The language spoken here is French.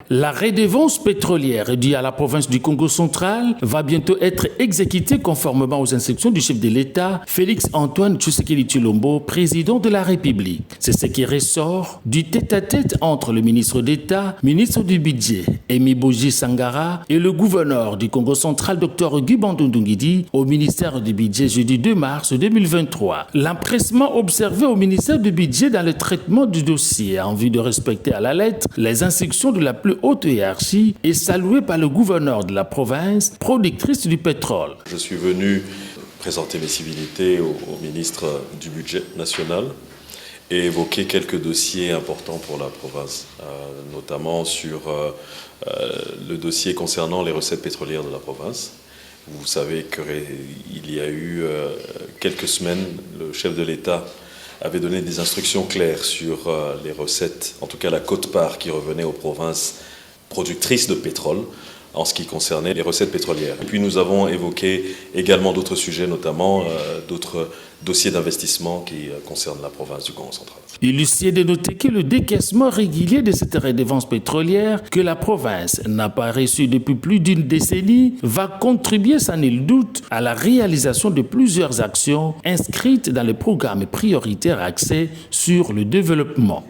La redevance pétrolière due à la province du Congo central va bientôt être exécutée conformément aux instructions du chef de l'État, Félix-Antoine Tshisekedi Tshilombo, président de la République. C'est ce qui ressort du tête-à-tête entre le ministre d'État, ministre du Budget, Emi Boji Sangara, et le gouverneur du Congo central, Dr Guy Bandundungidi, au ministère du Budget jeudi 2 mars 2023. L'empressement observé au ministère du Budget dans le traitement du dossier en vue de respecter à la lettre les instructions de la plus haute hiérarchie est salué par le gouverneur de la province, productrice du pétrole. Je suis venu présenter mes civilités au ministre du Budget national et évoquer quelques dossiers importants pour la province, notamment sur le dossier concernant les recettes pétrolières de la province. Vous savez qu'il y a eu quelques semaines, le chef de l'État avait donné des instructions claires sur les recettes, en tout cas la quote-part qui revenait aux provinces productrices de pétrole en ce qui concernait les recettes pétrolières. Et puis nous avons évoqué également d'autres sujets, notamment d'autres dossiers d'investissement qui concernent la province du Congo central. Il est de noter que le décaissement régulier de cette redevance pétrolière que la province n'a pas reçue depuis plus d'une décennie va contribuer sans nul doute à la réalisation de plusieurs actions inscrites dans le programme prioritaire axé sur le développement.